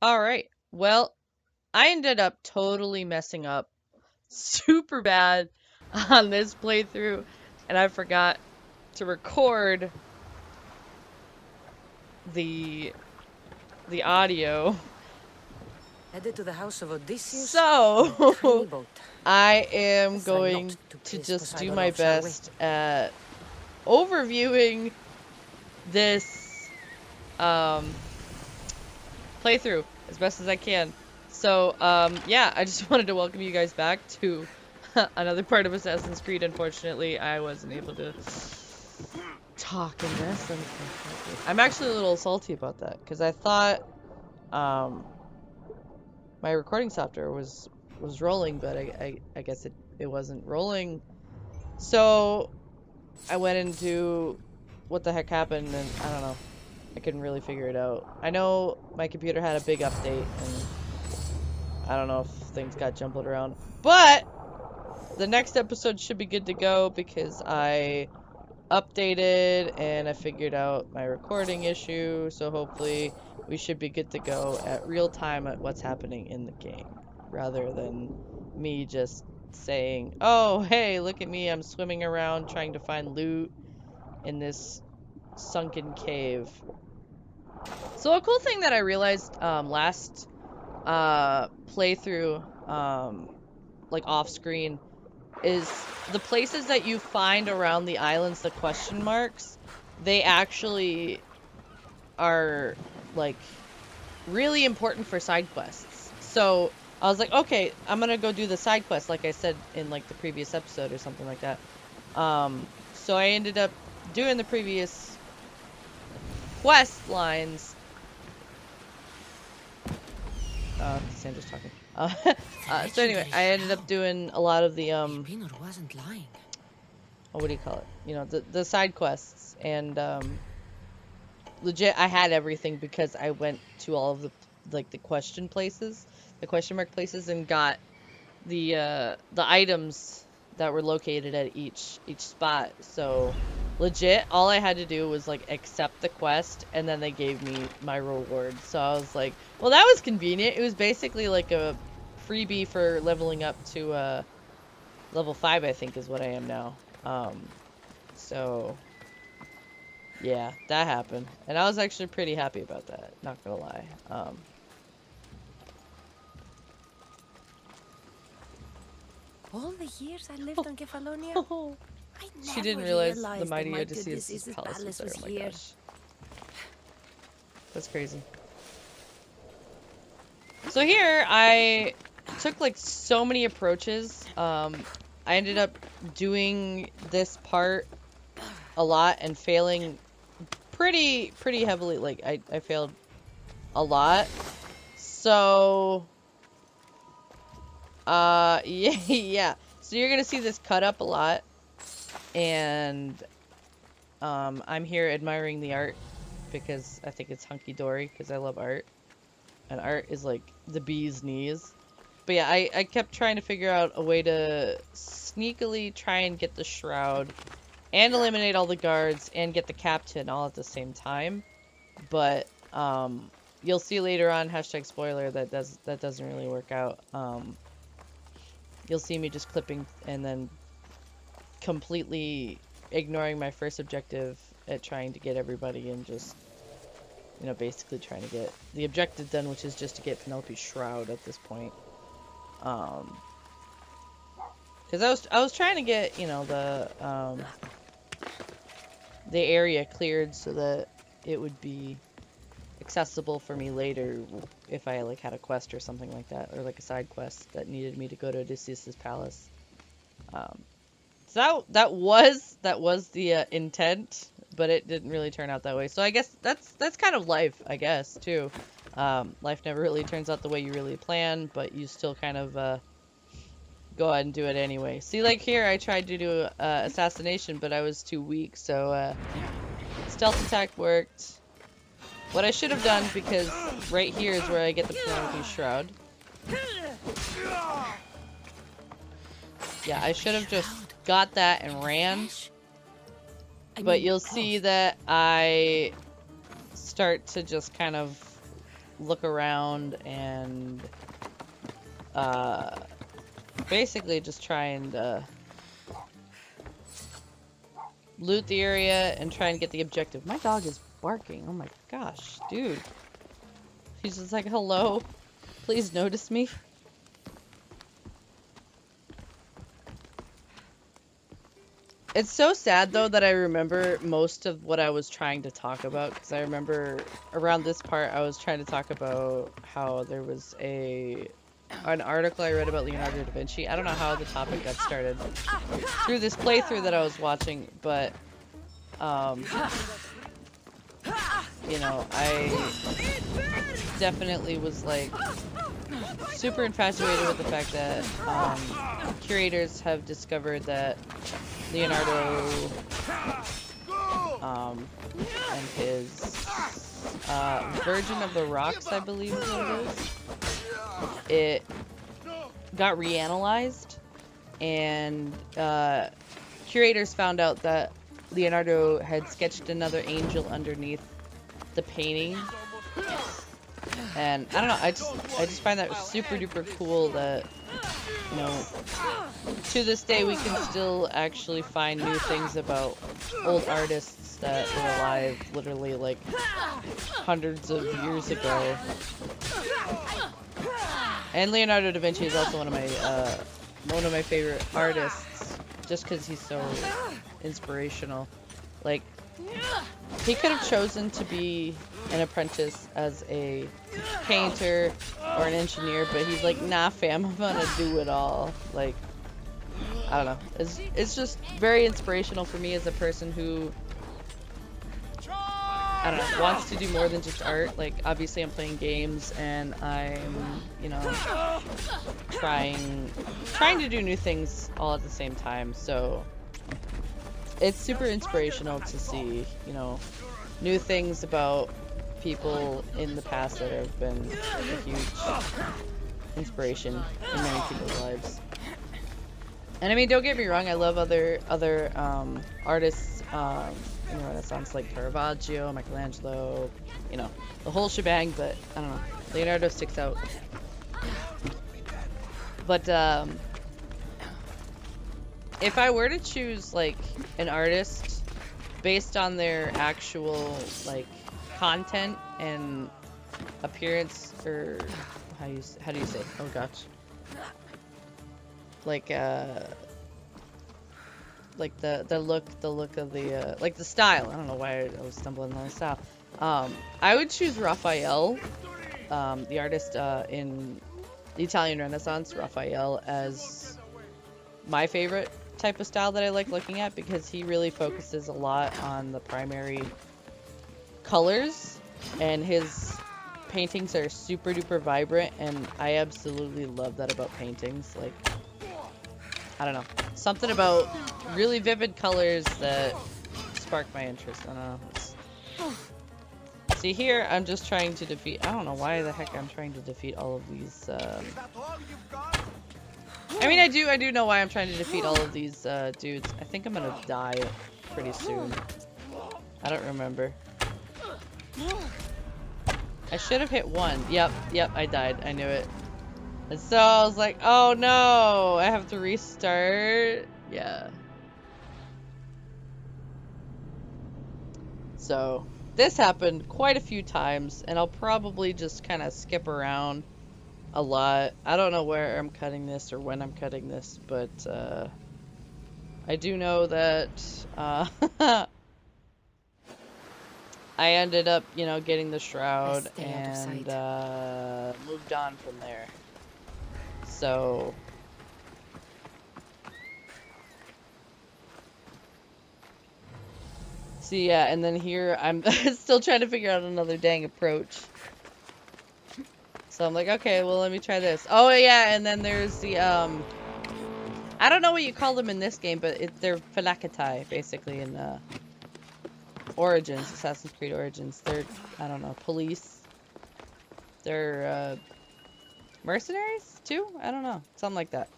Alright, well, I ended up totally messing up super bad on this playthrough, and I forgot to record the audio. Headed to the house of Odysseus on a tiny So, boat. I am Try not going to to piss just do Poseidon my off, shall we? best at overviewing this playthrough as best as I can. So, yeah, I just wanted to welcome you guys back to another part of Assassin's Creed. Unfortunately, I wasn't able to talk in this, unfortunately. I'm actually a little salty about that, because I thought, my recording software was rolling, but I guess it wasn't rolling. So, I went into what the heck happened, and I don't know. I couldn't really figure it out. I know my computer had a big update, and I don't know if things got jumbled around. But the next episode should be good to go because I updated and I figured out my recording issue. So hopefully we should be good to go at real time at what's happening in the game. Rather than me just saying, oh, hey, look at me. I'm swimming around trying to find loot in this sunken cave. So a cool thing that I realized last playthrough, like off screen, is the places that you find around the islands, the question marks, they actually are like really important for side quests. So I was like, okay, I'm gonna go do the side quest, like I said in like the previous episode or something like that. So I ended up doing the previous quest lines. Sandra's talking. So anyway, I ended up doing a lot of the Pinot wasn't lying. what do you call it? You know, the side quests, and legit, I had everything because I went to all of the question places, the question mark places, and got the items that were located at each spot. So legit, all I had to do was like accept the quest, and then they gave me my reward. So I was like, well, that was convenient. It was basically like a freebie for leveling up to level 5, I think is what I am now. So yeah, that happened. And I was actually pretty happy about that, not gonna lie. All the years I lived on Kefalonia, I She never didn't realize the realized that mighty my good Odysseus' Odysseus' palace was palace there. was Oh my here. gosh. That's crazy. So here, I took like so many approaches. I ended up doing this part a lot and failing pretty heavily. Like I failed a lot. So yeah, yeah. So you're gonna see this cut up a lot, and I'm here admiring the art because I think it's hunky-dory because I love art. And art is like the bee's knees. But yeah, I kept trying to figure out a way to sneakily try and get the shroud and eliminate all the guards and get the captain all at the same time. But you'll see later on, hashtag spoiler, that doesn't really work out. You'll see me just clipping and then completely ignoring my first objective at trying to get everybody and just, you know, basically trying to get the objective done, which is just to get Penelope's shroud at this point. Because I was trying to get, you know, the area cleared so that it would be accessible for me later if I like had a quest or something like that, or like a side quest that needed me to go to Odysseus' palace. So that was the intent, but it didn't really turn out that way. So I guess that's kind of life, I guess, too. Life never really turns out the way you really plan, but you still kind of go ahead and do it anyway. See, like here, I tried to do assassination, but I was too weak, so stealth attack worked. What I should have done, because right here is where I get the Penelope shroud. Yeah, I should have just got that and ran. But you'll see that I start to just kind of look around and basically just try and loot the area and try and get the objective. My dog is barking. Oh my gosh, dude. He's just like, hello, please notice me. It's so sad though that I remember most of what I was trying to talk about, because I remember around this part I was trying to talk about how there was an article I read about Leonardo da Vinci. I don't know how the topic got started through this playthrough that I was watching, but you know, I definitely was like super infatuated with the fact that curators have discovered that Leonardo and his Virgin of the Rocks, I believe is what it is, it got reanalyzed, and curators found out that Leonardo had sketched another angel underneath the painting. And I don't know, I just find that super duper cool that, you know, to this day we can still actually find new things about old artists that were alive literally like hundreds of years ago. And Leonardo da Vinci is also one of my favorite artists, just because he's so inspirational. Like, he could have chosen to be an apprentice as a painter or an engineer, but he's like, nah fam, I'm gonna do it all. Like, I don't know, it's just very inspirational for me as a person who, I don't know, wants to do more than just art. Like, obviously I'm playing games and I'm, you know, trying to do new things all at the same time. So it's super inspirational to see, you know, new things about people in the past that have been a huge inspiration in many people's lives. And I mean, don't get me wrong, I love other artists in the Renaissance, like Caravaggio, Michelangelo, you know, the whole shebang, but I don't know, Leonardo sticks out. But if I were to choose like an artist based on their actual like content and appearance, or how do you say? Oh gosh, like the look of the like the style. I don't know why I was stumbling on the style. I would choose Raphael, the artist in the Italian Renaissance, Raphael, as my favorite type of style that I like looking at, because he really focuses a lot on the primary colors, and his paintings are super duper vibrant, and I absolutely love that about paintings. Like, I don't know, something about really vivid colors that spark my interest. I don't know. See, here I'm just trying to defeat, I don't know why the heck I'm trying to defeat all of these I mean, I do know why I'm trying to defeat all of these dudes. I think I'm gonna die pretty soon. I don't remember. I should have hit one. Yep, I died. I knew it. And so I was like, oh no, I have to restart. Yeah. So this happened quite a few times, and I'll probably just kind of skip around a lot. I don't know where I'm cutting this or when I'm cutting this, but I do know that I ended up, you know, getting the shroud and moved on from there. So see, yeah, and then here I'm still trying to figure out another dang approach. So I'm like, okay, well, let me try this. Oh yeah, and then there's the I don't know what you call them in this game, but they're Phylakitai, basically, in Origins, Assassin's Creed Origins. They're, I don't know, police. They're mercenaries too? I don't know, something like that.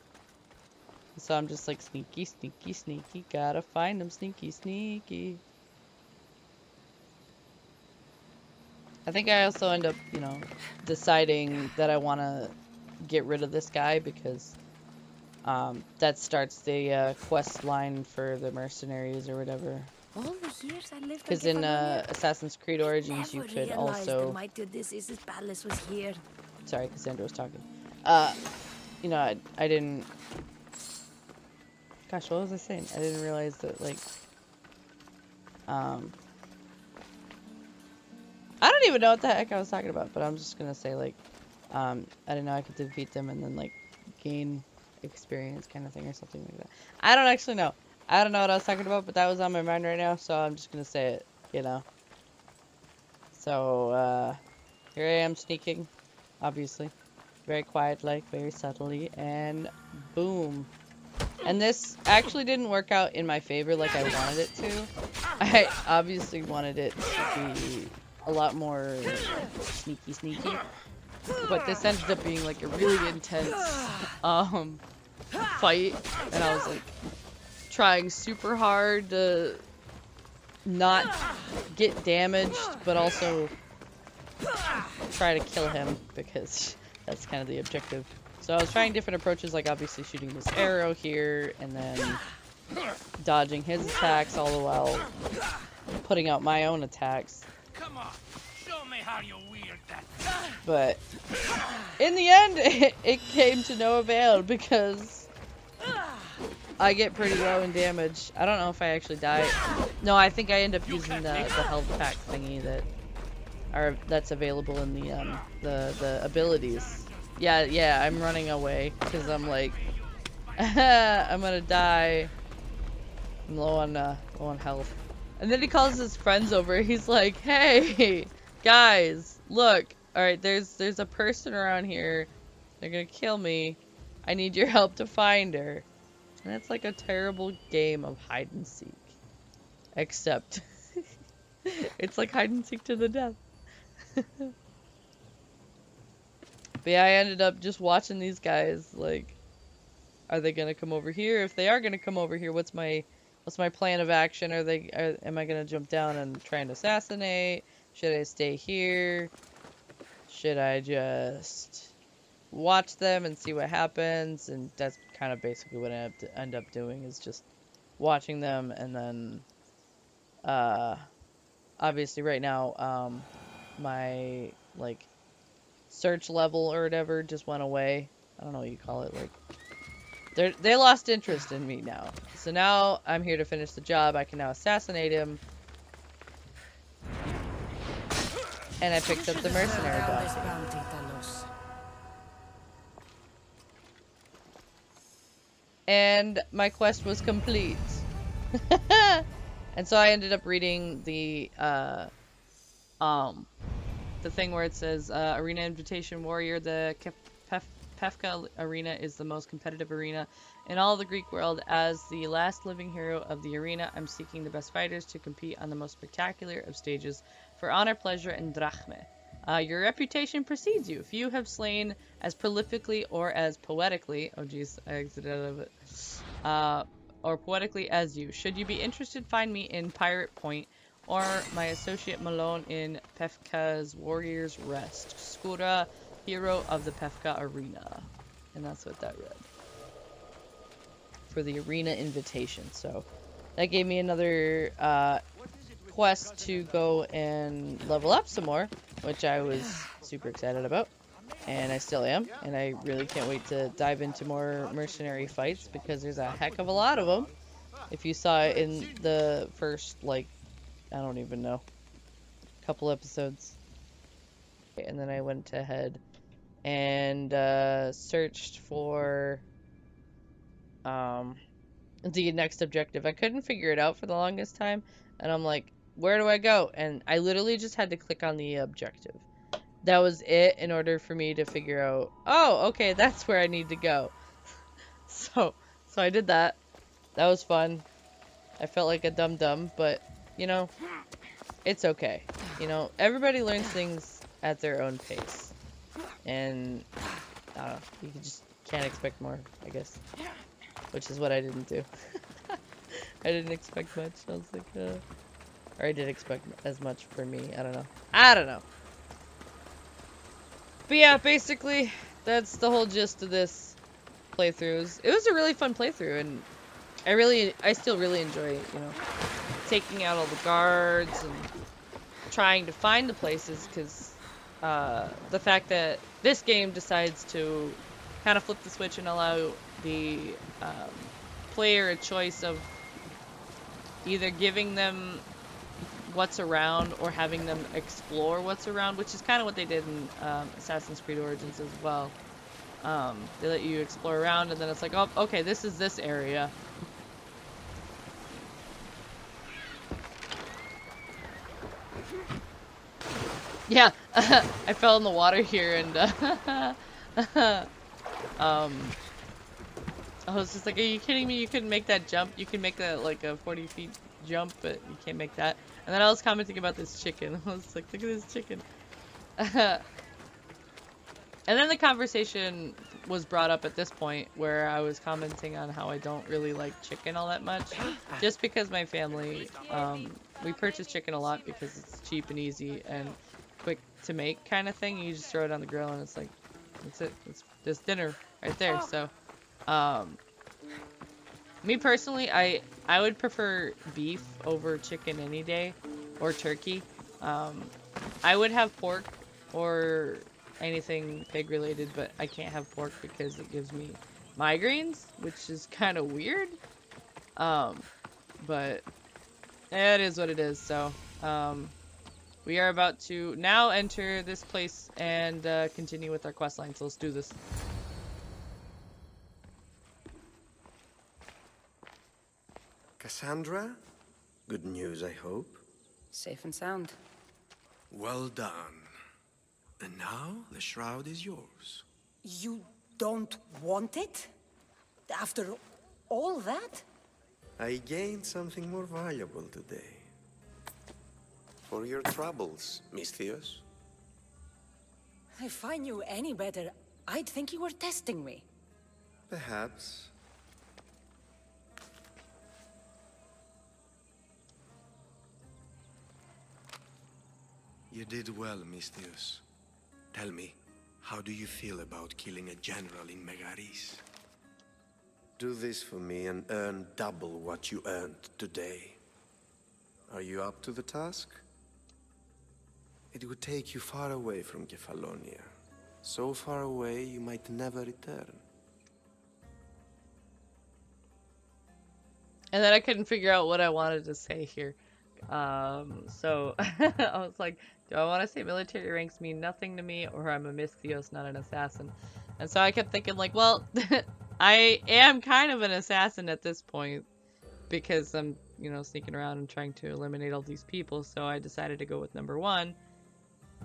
So I'm just like, sneaky, sneaky, sneaky, gotta find them, sneaky, sneaky. I think I also end up, you know, deciding that I want to get rid of this guy because that starts the quest line for the mercenaries or whatever. All the years I lived on Because in Kefalonia, Assassin's Creed Origins, you never could realized the also... mighty Odysseus' palace was here. Sorry, Cassandra was talking. You know, I didn't... Gosh, what was I saying? I didn't realize that, like... I don't even know what the heck I was talking about, but I'm just gonna say, like, I didn't know I could defeat them and then, like, gain experience kind of thing or something like that. I don't actually know. I don't know what I was talking about, but that was on my mind right now, so I'm just gonna say it, you know. So, here I am sneaking, obviously. Very quiet-like, very subtly, and boom. And this actually didn't work out in my favor like I wanted it to. I obviously wanted it to be a lot more sneaky. But this ended up being like a really intense fight. And I was like trying super hard to not get damaged, but also try to kill him because that's kind of the objective. So I was trying different approaches, like obviously shooting this arrow here and then dodging his attacks all the while putting out my own attacks. Come on, show me how you wield that. But in the end, it came to no avail because I get pretty low in damage. I don't know if I actually die. No, I think I end up using the health pack thingy that's available in the abilities. Yeah, I'm running away because I'm like, I'm gonna die. I'm low on health. And then he calls his friends over. He's like, hey, guys, look. Alright, there's a person around here. They're gonna kill me. I need your help to find her. And it's like a terrible game of hide and seek. Except, it's like hide and seek to the death. But yeah, I ended up just watching these guys, like, are they gonna come over here? If they are gonna come over here, what's my plan of action? Am I gonna jump down and try and assassinate? Should I stay here? Should I just watch them and see what happens? And that's kind of basically what I end up doing, is just watching them. And then obviously right now my like search level or whatever just went away. I don't know what you call it, like they lost interest in me now. So now I'm here to finish the job. I can now assassinate him. And I picked up the mercenary dog. And my quest was complete. And so I ended up reading the thing where it says Arena Invitation Warrior. The Pefka Arena is the most competitive arena in all of the Greek world. As the last living hero of the arena, I'm seeking the best fighters to compete on the most spectacular of stages for honor, pleasure, and drachme. Your reputation precedes you. If you have slain as prolifically or as poetically, oh geez, I exited out of it, or poetically as you. Should you be interested, find me in Pirate Point or my associate Malone in Pefka's Warrior's Rest. Skura, hero of the Pefka Arena. And that's what that read. For the arena invitation. So that gave me another quest to go and level up some more, which I was super excited about. And I still am. And I really can't wait to dive into more mercenary fights because there's a heck of a lot of them. If you saw it in the first, like, I don't even know, couple episodes. And then I went ahead and searched for the next objective. I couldn't figure it out for the longest time, and I'm like, where do I go? And I literally just had to click on the objective. That was it in order for me to figure out, oh, okay, that's where I need to go. So I did that. That was fun. I felt like a dum-dum, but, you know, it's okay. You know, everybody learns things at their own pace. And, I don't know, you just can't expect more, I guess. Which is what I didn't do. I didn't expect much. I was like, or I did expect as much for me. I don't know. But yeah, basically, that's the whole gist of this playthrough. It was a really fun playthrough, and I still really enjoy, you know, taking out all the guards and trying to find the places, because the fact that this game decides to kind of flip the switch and allow the player a choice of either giving them what's around or having them explore what's around, which is kind of what they did in Assassin's Creed Origins as well. They let you explore around, and then it's like, oh, okay, this is this area. Yeah, I fell in the water here, and I was just like, are you kidding me? You couldn't make that jump. You can make that like a 40 feet jump, but you can't make that. And then I was commenting about this chicken. I was like, look at this chicken. And then the conversation was brought up at this point where I was commenting on how I don't really like chicken all that much. Just because my family, we purchase chicken a lot because it's cheap and easy and quick to make kind of thing. You just throw it on the grill and it's like, that's it. It's this dinner right there. So, me personally, I would prefer beef over chicken any day, or turkey. I would have pork or anything pig related, but I can't have pork because it gives me migraines, which is kind of weird. But it is what it is. So, we are about to now enter this place and continue with our quest line. So let's do this. Cassandra? Good news, I hope. Safe and sound. Well done. And now the shroud is yours. You don't want it? After all that? I gained something more valuable today. For your troubles, Miss Theos. If I knew any better, I'd think you were testing me. Perhaps. You did well, Miss Theos. Tell me, how do you feel about killing a general in Megaris? Do this for me and earn double what you earned today. Are you up to the task? It would take you far away from Kefalonia. So far away you might never return. And then I couldn't figure out what I wanted to say here. So I was like, do I want to say military ranks mean nothing to me, or I'm a Mystios, not an assassin? And so I kept thinking like, well, I am kind of an assassin at this point because I'm, you know, sneaking around and trying to eliminate all these people. So I decided to go with number 1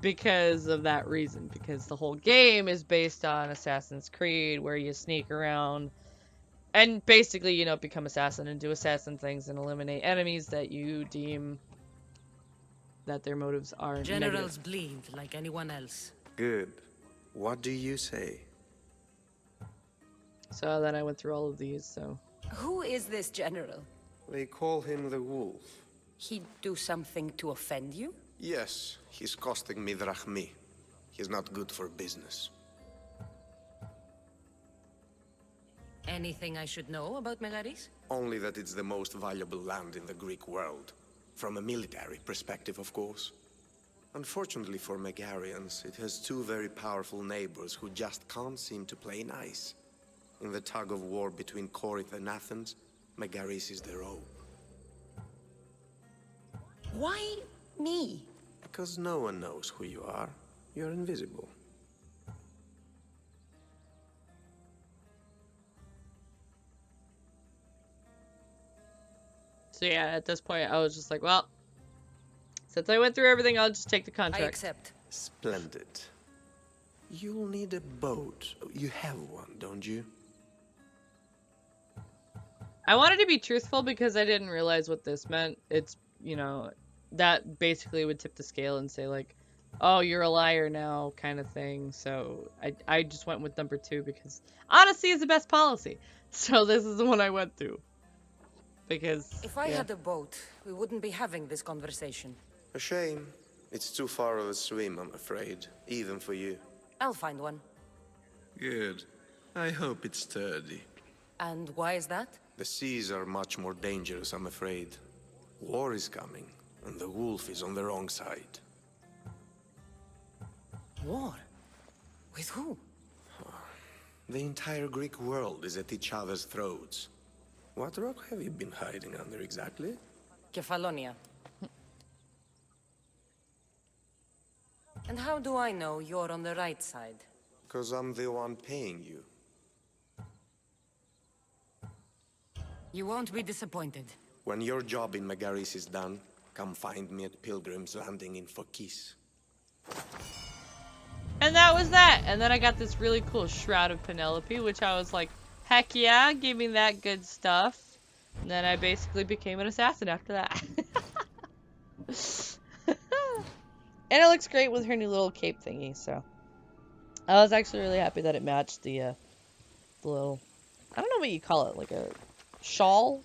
because of that reason, because the whole game is based on Assassin's Creed, where you sneak around and basically, you know, become assassin and do assassin things and eliminate enemies that you deem that their motives are Generals negative. bleed like anyone else. Good. What do you say? So then I went through all of these, so... Who is this general? They call him the Wolf. He'd do something to offend you? Yes, he's costing me drachmi. He's not good for business. Anything I should know about Megaris? Only that it's the most valuable land in the Greek world. From a military perspective, of course. Unfortunately for Megarians, it has 2 very powerful neighbors who just can't seem to play nice. In the tug of war between Corinth and Athens, Megaris is their own. Why me? Because no one knows who you are. You're invisible. So yeah, at this point, I was just like, well, since I went through everything, I'll just take the I contract. accept. Splendid. You'll need a boat. You have one, don't you? I wanted to be truthful because I didn't realize what this meant. It's, you know, that basically would tip the scale and say like, oh, you're a liar now kind of thing. So I just went with number 2 because honesty is the best policy. So this is the one I went through. Because, If I yeah. had a boat, we wouldn't be having this conversation. A shame. It's too far of a swim, I'm afraid. Even for you. I'll find one. Good. I hope it's sturdy. And why is that? The seas are much more dangerous, I'm afraid. War is coming, and the wolf is on the wrong side. War? With who? The entire Greek world is at each other's throats. What rock have you been hiding under exactly? Kefalonia. And how do I know you're on the right side? 'Cause I'm the one paying you. You won't be disappointed. When your job in Megaris is done, come find me at Pilgrim's Landing in Phokis. And that was that. And then I got this really cool Shroud of Penelope, which I was like, heck yeah, give me that good stuff. And then I basically became an assassin after that. And it looks great with her new little cape thingy, so. I was actually really happy that it matched the little, I don't know what you call it, like a shawl,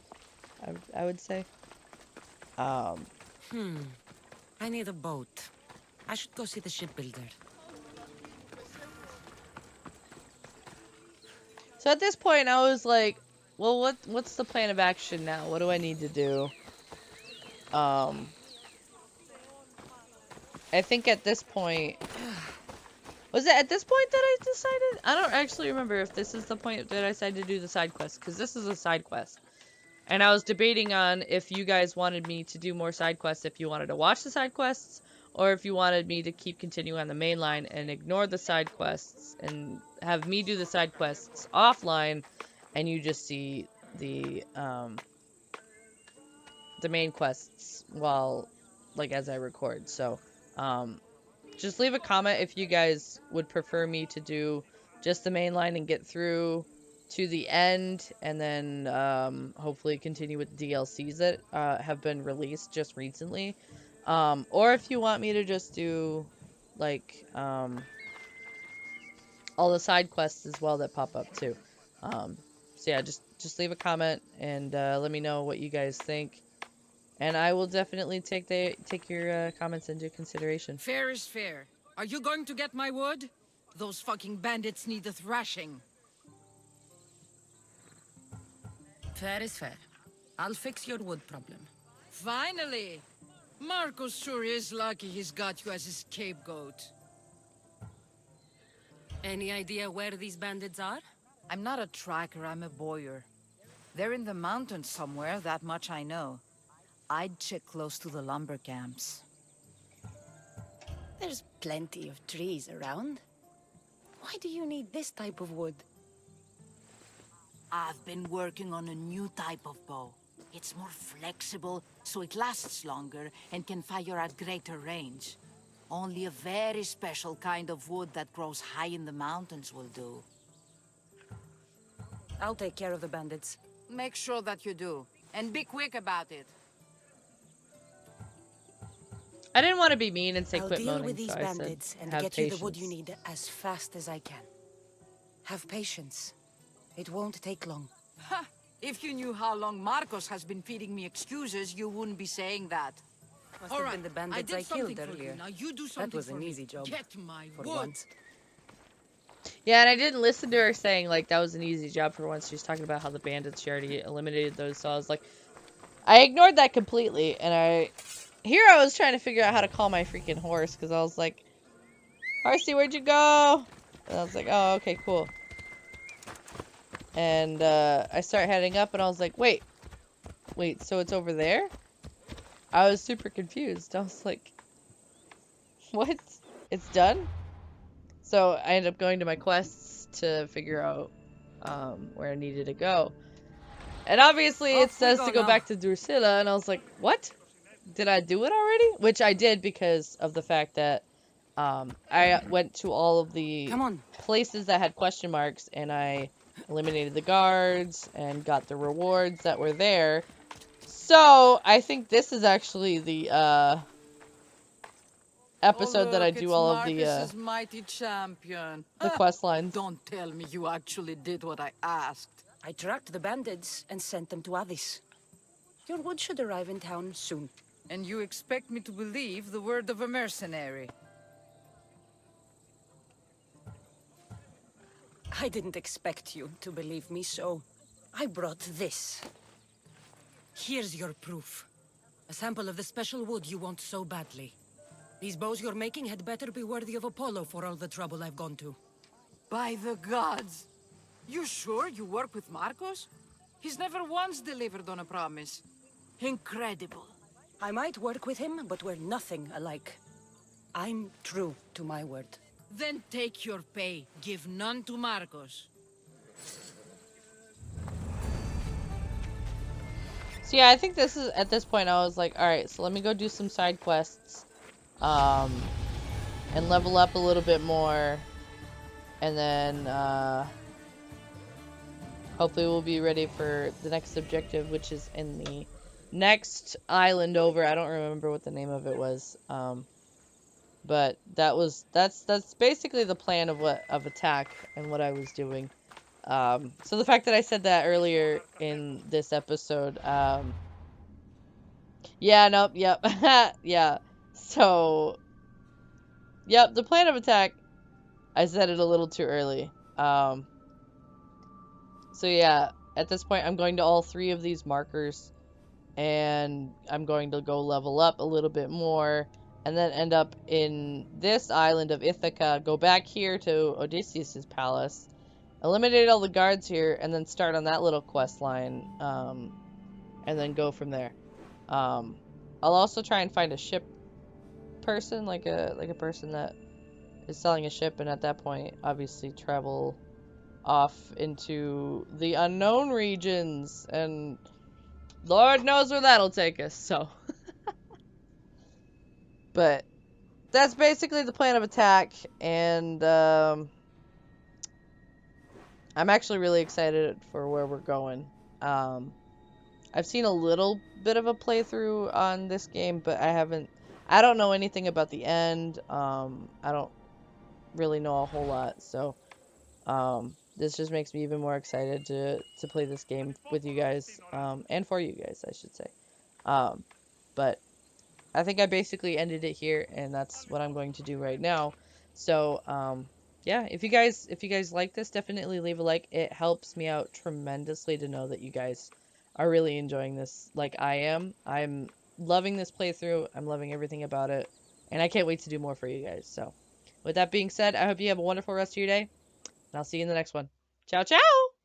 I would say. I need a boat. I should go see the shipbuilder. So at this point, I was like, well, what's the plan of action now? What do I need to do? I think at this point... Was it at this point that I decided? I don't actually remember if this is the point that I decided to do the side quest, because this is a side quest. And I was debating on if you guys wanted me to do more side quests, if you wanted to watch the side quests, or if you wanted me to keep continuing on the main line and ignore the side quests and have me do the side quests offline, and you just see the main quests while, like, as I record. So, just leave a comment if you guys would prefer me to do just the main line and get through to the end, and then hopefully continue with the DLCs that have been released just recently. Or if you want me to just do, like, all the side quests as well that pop up too. So yeah, just leave a comment and let me know what you guys think. And I will definitely take your comments into consideration. Fair is fair. Are you going to get my wood? Those fucking bandits need a thrashing. Fair is fair. I'll fix your wood problem. Finally! Marcos sure is lucky he's got you as his scapegoat. Any idea where these bandits are? I'm not a tracker, I'm a boyer. They're in the mountains somewhere, that much I know. I'd check close to the lumber camps. There's plenty of trees around. Why do you need this type of wood? I've been working on a new type of bow. It's more flexible, so it lasts longer and can fire at greater range. Only a very special kind of wood that grows high in the mountains will do. I'll take care of the bandits. Make sure that you do, and be quick about it. I didn't want to be mean and say I'll quit deal moaning, with these so bandits I said, and have get patience. you the wood you need as fast as I can. Have patience. It won't take long. Ha! If you knew how long Marcos has been feeding me excuses, you wouldn't be saying that. Must All have right, been the I bandits did I something killed for you. earlier. Now you do something That was for an me. easy job. Get my For wood. once. Yeah, and I didn't listen to her saying, like, that was an easy job for once. She was talking about how the bandits, she already eliminated those, so I was like... I ignored that completely, and Here I was trying to figure out how to call my freaking horse, because I was like... Horsey, where'd you go? And I was like, oh, okay, cool. And, I start heading up, and I was like, wait, so it's over there? I was super confused. I was like, what? It's done? So I ended up going to my quests to figure out where I needed to go. And obviously it says to go back to Drusilla, and I was like, what? Did I do it already? Which I did because of the fact that I went to all of the places that had question marks, and I eliminated the guards and got the rewards that were there. So I think this is actually the episode that I do all of the mighty champion. quest lines. Don't tell me you actually did what I asked. I tracked the bandits and sent them to Addis. Your wood should arrive in town soon. And you expect me to believe the word of a mercenary? I didn't expect you to believe me, so I brought this. Here's your proof. A sample of the special wood you want so badly. These bows you're making had better be worthy of Apollo for all the trouble I've gone to. By the gods! You sure you work with Marcos? He's never once delivered on a promise. Incredible. I might work with him, but we're nothing alike. I'm true to my word. Then take your pay. Give none to Marcos. So yeah, I think this is, at this point, I was like, alright, so let me go do some side quests. And level up a little bit more. And then, hopefully we'll be ready for the next objective, which is in the next island over. I don't remember what the name of it was. But that's basically the plan of attack and what I was doing. So the fact that I said that earlier in this episode, yeah, nope, yep, yeah. So, yep, the plan of attack, I said it a little too early. So yeah, at this point, I'm going to all 3 of these markers, and I'm going to go level up a little bit more, and then end up in this island of Ithaca, go back here to Odysseus' palace, eliminate all the guards here, and then start on that little quest line, and then go from there. I'll also try and find a ship person, like a person that is selling a ship, and at that point, obviously travel off into the unknown regions, and Lord knows where that'll take us, so. But that's basically the plan of attack, and I'm actually really excited for where we're going. I've seen a little bit of a playthrough on this game, but I don't know anything about the end. I don't really know a whole lot, so this just makes me even more excited to play this game with you guys, and for you guys, I should say. But I think I basically ended it here, and that's what I'm going to do right now. So, yeah, if you guys like this, definitely leave a like. It helps me out tremendously to know that you guys are really enjoying this like I am. I'm loving this playthrough. I'm loving everything about it, and I can't wait to do more for you guys. So, with that being said, I hope you have a wonderful rest of your day, and I'll see you in the next one. Ciao, ciao!